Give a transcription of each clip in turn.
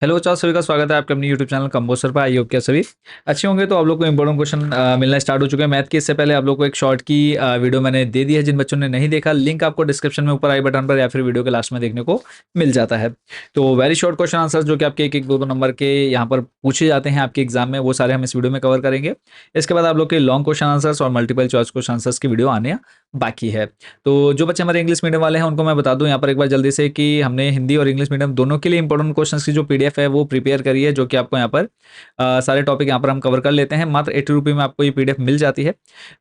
Hello बच्चों, सभी का स्वागत है आपके अपने यूट्यूब चैनल कंपोस्टर पर। आई होप क्या सभी अच्छे होंगे। तो आप लोग को इंपॉर्टेंट क्वेश्चन मिलना स्टार्ट हो चुके हैं मैथ के। इससे पहले आप लोग को एक शॉर्ट की वीडियो मैंने दे दी है। जिन बच्चों ने नहीं देखा, लिंक आपको डिस्क्रिप्शन में ऊपर आई बटन पर या फिर वीडियो के लास्ट में देखने को मिल जाता है। तो वेरी शॉर्ट क्वेश्चन आंसर जो कि आपके एक एक दो दो नंबर के यहाँ पर पूछे जाते हैं आपके एग्जाम में, वो सारे हम इस वीडियो में कवर करेंगे। इसके बाद आप लोग के लॉन्ग क्वेश्चन आंसर्स और मल्टीपल चॉइस क्वेश्चन आंसर्स की वीडियो आने बाकी है। तो जो बच्चे हमारे इंग्लिश मीडियम वाले हैं उनको मैं बता दूं यहाँ पर एक बार जल्दी से कि हमने हिंदी और इंग्लिश मीडियम दोनों के लिए इंपॉर्टेंट क्वेश्चंस की जो पीडीएफ है वो प्रिपेयर करी है, जो कि आपको यहाँ पर सारे टॉपिक यहाँ पर हम कवर कर लेते हैं। मात्र 80 रुपये में आपको ये पीडीएफ मिल जाती है।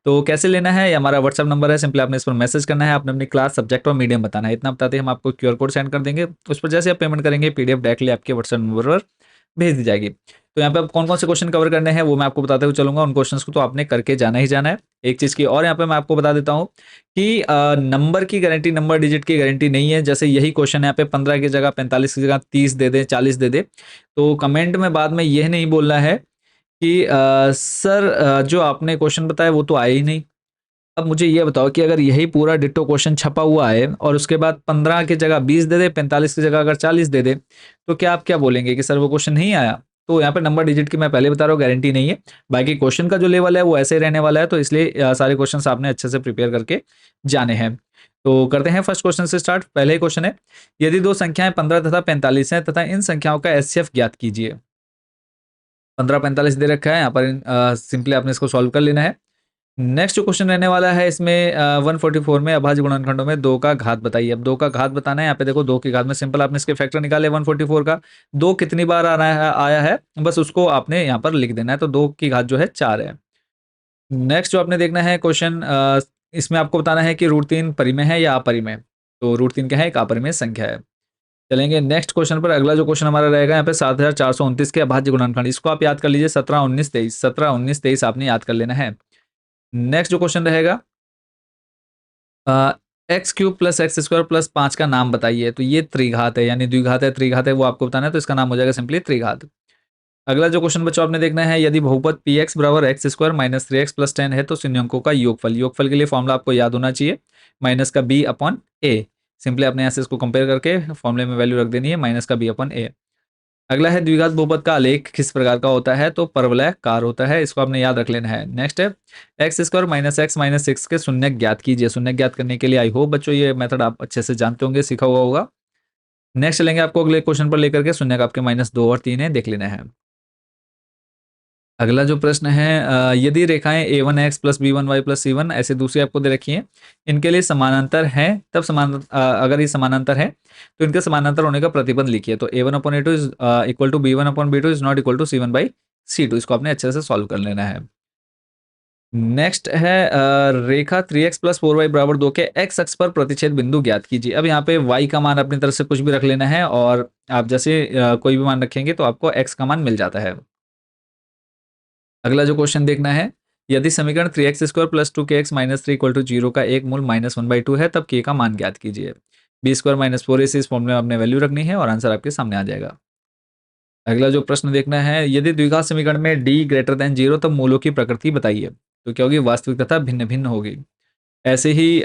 तो कैसे लेना है, ये हमारा व्हाट्सअप नंबर है। सिंपली आपने इस पर मैसेज करना है, आपने अपनी क्लास, सब्जेक्ट और मीडियम बताना है। इतना बताते ही हम आपको क्यूआर कोड सेंड कर देंगे। उस पर जैसे आप पेमेंट करेंगे पीडीएफ डायरेक्टली आपके व्हाट्सएप नंबर पर भेज दी जाएगी। तो यहाँ पे आप कौन कौन से क्वेश्चन कवर करने हैं वो मैं आपको बताते हुए चलूंगा। उन क्वेश्चंस को तो आपने करके जाना ही जाना है। एक चीज की और यहाँ पे मैं आपको बता देता हूँ कि नंबर की गारंटी, नंबर डिजिट की गारंटी नहीं है। जैसे यही क्वेश्चन यहाँ पे 15 की जगह 45 की जगह 30 दे दे, 40 दे दे, तो कमेंट में बाद में यह नहीं बोलना है कि सर जो आपने क्वेश्चन बताया वो तो आया ही नहीं। अब मुझे ये बताओ कि अगर यही पूरा डिट्टो क्वेश्चन छपा हुआ है और उसके बाद 15 की जगह 20 दे दे, 45 की जगह अगर 40 दे दे, तो क्या आप क्या बोलेंगे कि सर वो क्वेश्चन नहीं आया? तो यहाँ पे नंबर डिजिट की मैं पहले बता रहा हूँ, गारंटी नहीं है। बाकी क्वेश्चन का जो लेवल है वो ऐसे ही रहने वाला है। तो इसलिए सारे क्वेश्चन आपने अच्छे से प्रिपेयर करके जाने हैं। तो करते हैं फर्स्ट क्वेश्चन से स्टार्ट। पहले ही क्वेश्चन है, यदि दो संख्याएं 15 तथा 45 हैं तथा इन संख्याओं का एचसीएफ ज्ञात कीजिए। 15 45 दे रखा है यहाँ पर, सिंपली आपने इसको सॉल्व कर लेना है। नेक्स्ट जो क्वेश्चन रहने वाला है इसमें 144 में अभाज्य गुणनखंडों में दो का घात बताइए। अब दो का घात बताना है। यहाँ पे देखो दो की घात में सिंपल आपने इसके फैक्टर निकाले 144 का। दो कितनी बार आया है बस उसको आपने यहाँ पर लिख देना है। तो दो की घात जो है 4 है। नेक्स्ट जो आपने देखना है क्वेश्चन, इसमें आपको बताना है कि √3 परिमेय है या अपरिमेय। तो √3 क्या है? एक अपरिमेय संख्या है। चलेंगे नेक्स्ट क्वेश्चन पर। अगला जो क्वेश्चन हमारा रहेगा यहाँ पे 7429 के अभाज्य गुणनखंड। इसको आप याद कर लीजिए, 17 19 23, 17 19 23 आपने याद कर लेना है। नेक्स्ट जो क्वेश्चन रहेगा, x cube plus x square plus 5 का नाम बताइए। तो ये त्रिघात है, यानी द्विघात है, त्रिघात है, वो आपको बताना है। तो इसका नाम हो जाएगा सिंपली त्रिघात। अगला जो क्वेश्चन बच्चों आपने देखना है, यदि बहुपद पी एक्स बराबर x square minus 3x plus 10 है तो शून्यंकों का योगफल। योगफल के लिए फॉर्मूला आपको याद होना चाहिए, माइनस का बी अपॉन ए। सिंपली आपने यहाँ से इसको कंपेयर करके फॉर्मूले में वैल्यू रख देनी है, माइनस का बी अपॉन ए। अगला है, द्विघात बहुपद का आलेख किस प्रकार का होता है? तो परवलयाकार होता है। इसको आपने याद रख लेना है। नेक्स्ट है, x square minus x minus 6 के शून्य ज्ञात कीजिए। शून्य ज्ञात करने के लिए आई होप बच्चों ये मेथड आप अच्छे से जानते होंगे, सीखा हुआ होगा। नेक्स्ट चलेंगे आपको अगले क्वेश्चन पर लेकर के। शून्य का आपके -2 और 3 है, देख लेना है। अगला जो प्रश्न है, यदि रेखाएं a1x plus b1y plus c1 ऐसे दूसरी आपको दे रखी हैं, इनके लिए समानांतर हैं, तब अगर ये समानांतर है तो इनके समानांतर होने का प्रतिबंध लिखिए। तो a1/a2 is equal to b1/b2 is not equal to c1/c2। इसको आपने अच्छे से सॉल्व कर लेना है। नेक्स्ट है, रेखा 3x प्लस 4y बराबर 2 के x अक्ष पर प्रतिच्छेद बिंदु ज्ञात कीजिए। अब यहाँ पे y का मान अपनी तरफ से कुछ भी रख लेना है और आप जैसे कोई भी मान रखेंगे तो आपको x का मान मिल जाता है। अगला जो क्वेश्चन देखना है, यदि समीकरण 3x square plus 2kx minus 3 equal to 0 का एक मूल -1/2 है तब k का मान ज्ञात कीजिए। बी स्क्वायर माइनस 4ac इस फॉर्मूले में आपने वैल्यू रखनी है और आंसर आपके सामने आ जाएगा। अगला जो प्रश्न देखना है, यदि द्विघात समीकरण में d ग्रेटर देन 0 तब मूलों की प्रकृति बताइए। तो क्या होगी? वास्तविक तथा भिन्न भिन्न होगी। ऐसे ही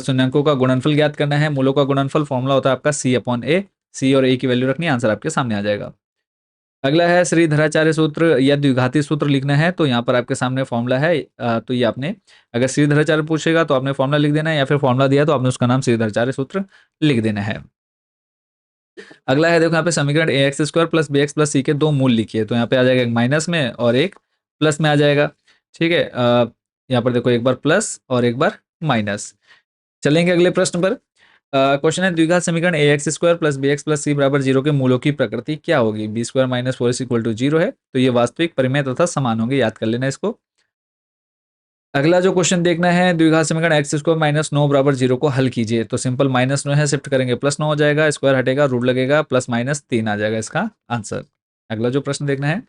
शून्यंकों का गुणनफल ज्ञात करना है। मूलों का गुणनफल फॉर्मूला होता है आपका c अपॉन ए। सी और ए की वैल्यू रखनी है, आंसर आपके सामने आ जाएगा। अगला है, श्रीधराचार्य सूत्र या द्विघाती सूत्र लिखना है। तो यहाँ पर आपके सामने फॉर्मूला है, तो ये आपने, अगर श्रीधराचार्य पूछेगा तो आपने फॉर्मूला लिख देना है, या फिर फॉर्मूला दिया तो आपने उसका नाम श्रीधराचार्य सूत्र लिख देना है। अगला है, देखो यहाँ पे समीकरण a x square plus b x plus c के दो मूल लिखिए। तो यहाँ पे आ जाएगा एक माइनस में और एक प्लस में आ जाएगा। ठीक है, यहाँ पर देखो एक बार प्लस और एक बार माइनस। चलेंगे अगले प्रश्न पर। क्वेश्चन है, द्विघात समीकरण a x square plus b x plus c बराबर 0 के मूलों की प्रकृति क्या होगी? B square minus 4 equal to 0 है, तो ये वास्तविक, परिमेय तथा समान होंगे। याद कर लेना इसको। अगला जो क्वेश्चन देखना है, द्विघात समीकरण एक्स स्क्वायर -9 बराबर 0 को हल कीजिए। तो सिंपल -9 है, शिफ्ट करेंगे +9 हो जाएगा, स्क्वायर हटेगा, रूट लगेगा, +-3 आ जाएगा इसका आंसर। अगला जो प्रश्न देखना है,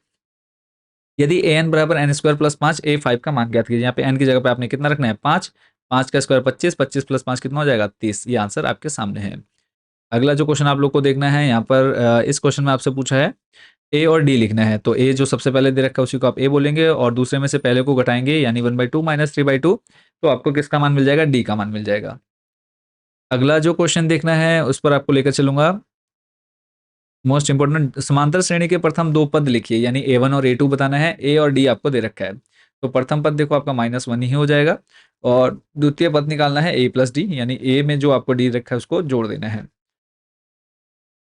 यदि ए एन बराबर एन स्क्वायर प्लस 5 A5 का मान ज्ञात कीजिए। यहाँ पे एन की जगह पे आपने कितना रखना है? 5। 5 का स्क्वायर 25, 25 प्लस 5 कितना हो जाएगा? 30। ये आंसर आपके सामने है। अगला जो क्वेश्चन आप लोग को देखना है यहाँ पर, इस क्वेश्चन में आपसे पूछा है ए और डी लिखना है। तो ए जो सबसे पहले दे रखा है उसी को आप ए बोलेंगे और दूसरे में से पहले को घटाएंगे, यानी 1/2 माइनस 3/2, तो आपको किसका मान मिल जाएगा? डी का मान मिल जाएगा। अगला जो क्वेश्चन देखना है उस पर आपको लेकर चलूंगा। मोस्ट इंपोर्टेंट, समांतर श्रेणी के प्रथम दो पद लिखिए, यानी A1 और A2 बताना है। ए और डी आपको दे रखा है, तो प्रथम पद देखो आपका -1 ही हो जाएगा, और द्वितीय पद निकालना है A+D, यानी ए में जो आपको डी रखा है उसको जोड़ देना है।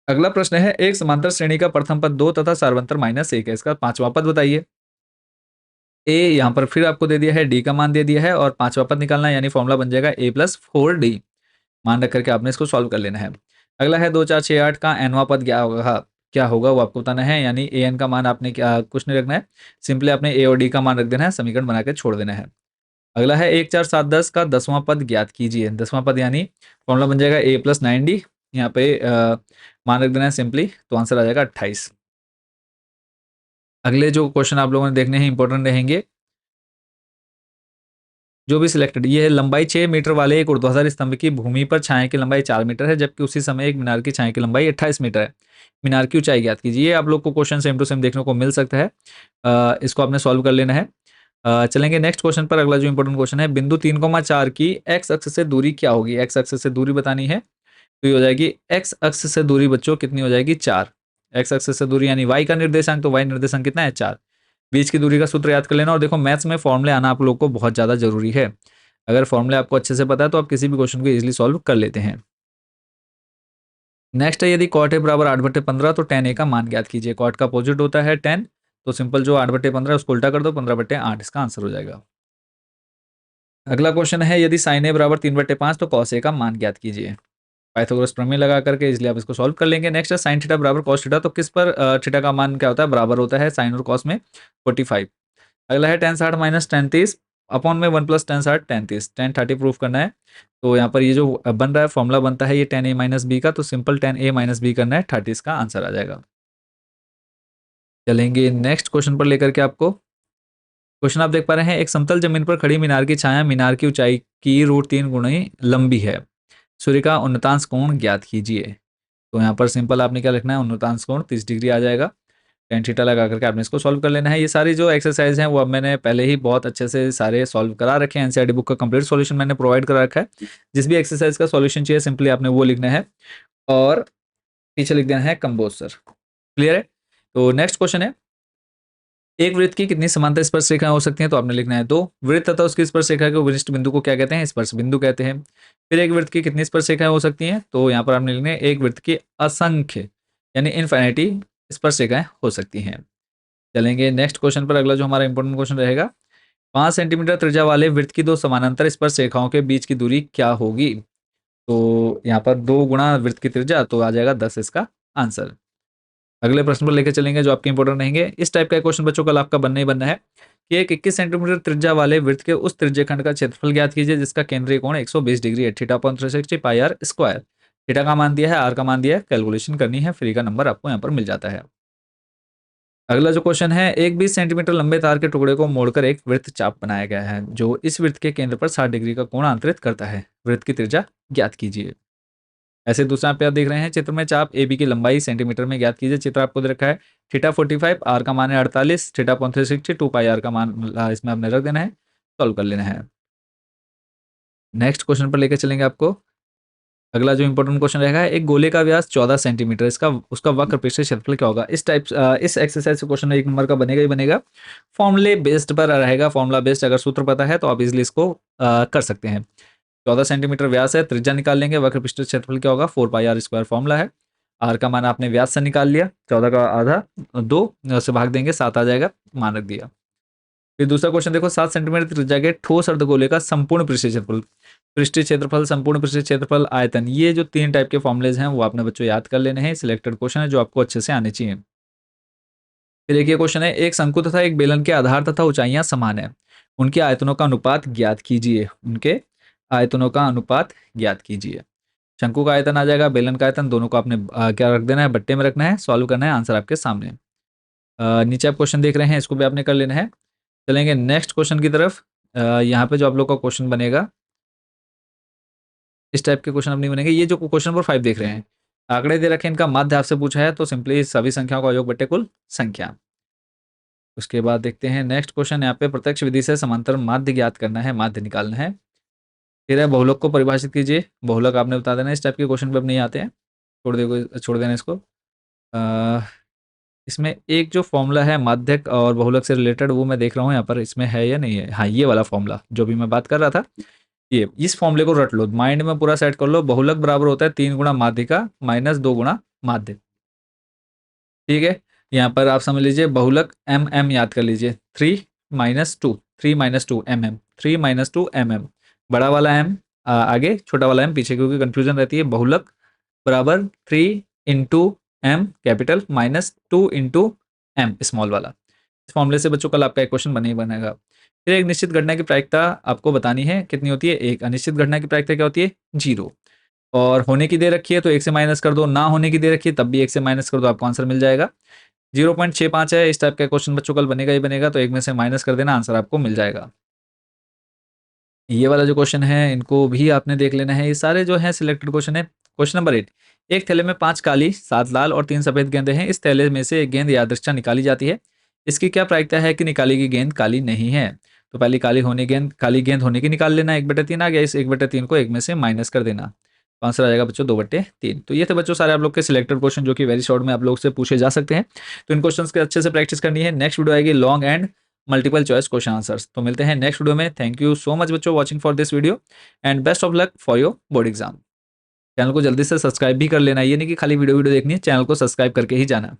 अगला प्रश्न है, एक समांतर श्रेणी का प्रथम पद 2 तथा सार्वंतर -1 है, इसका पांचवा पद बताइए। ए यहाँ पर फिर आपको दे दिया है, डी का मान दे दिया है, और पांचवा पद निकालना है, यानी फॉर्मूला बन जाएगा A+4D। मान रख करके आपने इसको सॉल्व कर लेना है। अगला है 2 4 6 8 का nवां पद क्या होगा वो आपको बताना है, यानी an का मान आपने क्या कुछ नहीं रखना है, सिंपली आपने a और d का मान रख देना है, समीकरण बना के छोड़ देना है। अगला है 1 4 7 10 का 10वां पद ज्ञात कीजिए। 10वां पद यानी फॉर्मूला बन जाएगा A+9D, यहाँ पे मान रख देना है सिंपली, तो आंसर आ जाएगा 28। अगले जो क्वेश्चन आप लोगों ने देखने हैं इंपॉर्टेंट रहेंगे, जो भी सिलेक्टेड, ये है लंबाई 6 मीटर वाले एक ऊर्ध्वाधर स्तंभ की भूमि पर छाया की लंबाई 4 मीटर है, जबकि उसी समय एक मीनार की छाया की लंबाई 28 मीटर है। मीनार की ऊंचाई ज्ञात कीजिए। ये आप लोग को क्वेश्चन सेम टू सेम देखने को मिल सकता है, इसको आपने सॉल्व कर लेना है। चलेंगे नेक्स्ट क्वेश्चन पर। अगला जो इंपॉर्टेंट क्वेश्चन है, बिंदु 3,4 की एक्स अक्ष से दूरी क्या होगी। एक्स अक्ष से दूरी बतानी है, तो ये हो जाएगी एक्स अक्ष से दूरी बच्चों कितनी हो जाएगी, 4। एक्स अक्ष से दूरी यानी वाई का निर्देशांक, तो वाई निर्देशांक कितना है, 4। बीच की दूरी का सूत्र याद कर लेना, और देखो मैथ्स में फॉर्मूले आना आप लोग को बहुत ज़्यादा जरूरी है। अगर फॉर्मूले आपको अच्छे से पता है तो आप किसी भी क्वेश्चन को इजीली सॉल्व कर लेते हैं। नेक्स्ट है, यदि कॉट ए बराबर 8/15 तो tan ए का मान ज्ञात कीजिए। कॉट का अपोजिट होता है tan, तो सिंपल जो 8/15 उसको उल्टा कर दो, 15/8 इसका आंसर हो जाएगा। अगला क्वेश्चन है, यदि साइन ए बराबर 3/5 तो कॉस ए का मान ज्ञात कीजिए। पाइथागोरस प्रमेय लगा करके इसलिए आप इसको सॉल्व कर लेंगे। नेक्स्ट है, साइन थीटा बराबर कॉस थीटा, तो किस पर थीटा का मान क्या होता है, बराबर होता है साइन और कॉस में 45। अगला है tan 60 माइनस tan 30 अपॉन में 1 plus tan 60 tan 30, tan 30 proof करना है। तो यहाँ पर ये जो बन रहा है फॉर्मूला बनता है ये tan a माइनस बी का, तो simple tan a minus B करना है, 30 का आंसर आ जाएगा। चलेंगे नेक्स्ट क्वेश्चन पर लेकर के आपको। क्वेश्चन आप देख पा रहे हैं, एक समतल जमीन पर खड़ी मीनार की छाया मीनार की ऊंचाई की √3 गुणी लंबी है। सूर्य का उन्नतांश कोण ज्ञात कीजिए। तो यहाँ पर सिंपल आपने क्या लिखना है, उन्नतांश कोण 30 डिग्री आ जाएगा। टेन थीटा लगा करके आपने इसको सॉल्व कर लेना है। ये सारी जो एक्सरसाइज हैं वो अब मैंने पहले ही बहुत अच्छे से सारे सॉल्व करा रखे हैं। एनसीईआरटी बुक का कंप्लीट सॉल्यूशन मैंने प्रोवाइड करा रखा है। जिस भी एक्सरसाइज का सॉल्यूशन चाहिए सिंपली आपने वो लिखना है, और पीछे लिख देना है कंबोज सर। क्लियर है। तो नेक्स्ट क्वेश्चन है, एक वृत्त की कितनी समांतर स्पर्श रेखाएं हो सकती हैं, तो आपने लिखना है 2। वृत्त तथा उसकी स्पर्श रेखा के विशिष्ट बिंदु को क्या कहते हैं, स्पर्श बिंदु कहते हैं। फिर एक वृत्त की कितनी स्पर्श रेखाएं हो सकती हैं, तो यहाँ पर आपने लिखना है एक वृत्त की असंख्य यानी इनफाइनिटी स्पर्श रेखाएं हो सकती हैं। चलेंगे नेक्स्ट क्वेश्चन पर। अगला जो हमारा इंपॉर्टेंट क्वेश्चन रहेगा, 5 सेंटीमीटर त्रिज्या वाले वृत्त की दो समानांतर स्पर्श रेखाओं के बीच की दूरी क्या होगी। तो यहाँ पर 2 गुणा वृत्त की त्रिज्या, तो आ जाएगा 10 इसका आंसर। अगले प्रश्न पर लेकर चलेंगे जो आपके इंपॉर्टेंट रहेंगे। इस टाइप का क्वेश्चन बच्चों कल आपका बनना ही बनना है कि एक 21 सेंटीमीटर त्रिज्या वाले वृत्त के उस त्रिज्यखंड का क्षेत्रफल ज्ञात कीजिए जिसका केंद्रीय कोण 120 डिग्री है। Theta upon 360 pi R square. Theta का मान दिया है, आर का मान दिया है, कैलकुलेशन करनी है, फ्री का नंबर आपको यहाँ पर मिल जाता है। अगला जो क्वेश्चन है, एक 20 सेंटीमीटर लंबे तार के टुकड़े को मोड़कर एक वृत्त चाप बनाया गया है जो इस वृत्त के केंद्र पर 60 डिग्री का कोण अंतरित करता है। वृत्त की त्रिज्या ज्ञात कीजिए। ऐसे दूसरा पे आप देख रहे हैं चित्र में, चाप ए बी की लंबाई सेंटीमीटर में ज्ञात कीजिए। चित्र आपको दे रखा है, थीटा 45, आर का मान है 48, थीटा अपॉन 360, 2 पाई आर का मान इसमें आपने रख देना है, सॉल्व कर लेना है। नेक्स्ट क्वेश्चन पर लेकर चलेंगे आपको। अगला जो इंपॉर्टेंट क्वेश्चन रहेगा, एक गोले का व्यास 14 सेंटीमीटर, इसका उसका वक्र पृष्ठीय क्षेत्रफल क्या होगा। इस एक्सरसाइज से क्वेश्चन 1 नंबर का बनेगा ही बनेगा। फॉर्मूले बेस्ड पर रहेगा, फॉर्मूला बेस्ड अगर सूत्र पता है तो आप इजिली इसको कर सकते हैं। 14 सेंटीमीटर व्यास है, त्रिज्या निकाल लेंगे, वक्र पृष्ठीय क्षेत्रफल क्या होगा, 4 पाई आर स्क्वायर फॉर्मूला है। आर का मान आपने व्यास से निकाल लिया, 14 का आधा 2 से भाग देंगे, 7 आ जाएगा, मान रख दिया। फिर दूसरा क्वेश्चन देखो, 7 सेंटीमीटर त्रिज्या के ठोस अर्धगोले का संपूर्ण पृष्ठीय क्षेत्रफल। पृष्ठीय क्षेत्रफल, संपूर्ण पृष्ठीय क्षेत्रफल, आयतन, ये जो 3 टाइप के फॉर्मुलेज हैं वो आपने बच्चों याद कर लेने हैं। सिलेक्टेड क्वेश्चन है जो आपको अच्छे से आने चाहिए। फिर एक ये क्वेश्चन है, एक शंकु तथा एक बेलन के आधार तथा ऊंचाइयां समान है, उनके आयतनों का अनुपात ज्ञात कीजिए। उनके आयतनों का अनुपात ज्ञात कीजिए। शंकु का आयतन आ जाएगा, बेलन का आयतन, दोनों को आपने क्या रख देना है, बट्टे में रखना है, सॉल्व करना है, आंसर आपके सामने। नीचे आप क्वेश्चन देख रहे हैं, इसको भी आपने कर लेना है। चलेंगे नेक्स्ट क्वेश्चन की तरफ। यहाँ पे जो आप लोग का क्वेश्चन बनेगा, इस टाइप के क्वेश्चन अब नहीं बनेंगे। ये जो क्वेश्चन नंबर 5 देख रहे हैं, आंकड़े दे रखे हैं, इनका माध्य आपसे पूछा है, तो सिंपली सभी संख्याओं का योग बट्टे कुल संख्या। उसके बाद देखते हैं नेक्स्ट क्वेश्चन। यहाँ पे प्रत्यक्ष विधि से समांतर माध्य ज्ञात करना है, माध्य निकालना है। फिर है बहुलक को परिभाषित कीजिए। बहुलक आपने बता देना। इस टाइप के क्वेश्चन पे अब नहीं आते हैं, छोड़ देना इसको। अ, इसमें एक जो फॉर्मूला है माध्यक और बहुलक से रिलेटेड, वो मैं देख रहा हूँ यहाँ पर इसमें है या नहीं है। हाँ, ये वाला फॉर्मूला जो भी मैं बात कर रहा था, ये इस फॉर्मूले को रट लो, माइंड में पूरा सेट कर लो। बहुलक बराबर होता है 3 गुणा माध्यिका माइनस 2 गुणा माध्य। ठीक है, यहाँ पर आप समझ लीजिए बहुलक एम एम याद कर लीजिए, 3 - 2 3 - 2 mm, बड़ा वाला एम आगे, छोटा वाला एम पीछे, क्योंकि कंफ्यूजन रहती है। बहुलक बराबर 3 × M कैपिटल -2 × M स्मॉल वाला। इस फॉर्मूले से बच्चों कल आपका एक क्वेश्चन बने ही बनेगा। फिर एक निश्चित घटना की प्रायिकता आपको बतानी है, कितनी होती है 1। अनिश्चित घटना की प्रायिकता क्या होती है 0। और होने की दे रखी है तो 1 से माइनस कर दो, ना होने की दे रखी है तब भी 1 से माइनस कर दो, आपको आंसर मिल जाएगा। 0.65 है। इस टाइप का क्वेश्चन बच्चों कल बनेगा ही बनेगा, तो 1 में से माइनस कर देना, आंसर आपको मिल जाएगा। ये वाला जो क्वेश्चन है इनको भी आपने देख लेना है, ये सारे जो है सिलेक्टेड क्वेश्चन है। क्वेश्चन नंबर 8, एक थैले में 5 काली, 7 लाल और 3 सफेद गेंदें हैं। इस थैले में से एक गेंद यादृच्छा निकाली जाती है, इसकी क्या प्रायिकता है कि निकाली गई गेंद काली नहीं है। तो पहली काली गेंद होने की निकाल लेना, 1/3 आ गया, इस 1/3 को 1 में से माइनस कर देना, तो आंसर आ जाएगा बच्चों 2/3। तो ये थे बच्चों सारे आप लोग के सिलेक्टेड क्वेश्चन, जो कि वेरी शॉर्ट में आप लोग से पूछे जा सकते हैं। तो इन क्वेश्चंस के अच्छे से प्रैक्टिस करनी है। नेक्स्ट वीडियो आएगी long and multiple choice question answers. तो मिलते हैं नेक्स्ट वीडियो में। थैंक यू सो मच बच्चों watching for this video and best of luck for your board exam. Channel को जल्दी से सब्सक्राइब भी कर लेना, ये नहीं कि खाली वीडियो देखनी है, चैनल को सब्सक्राइब करके ही जाना।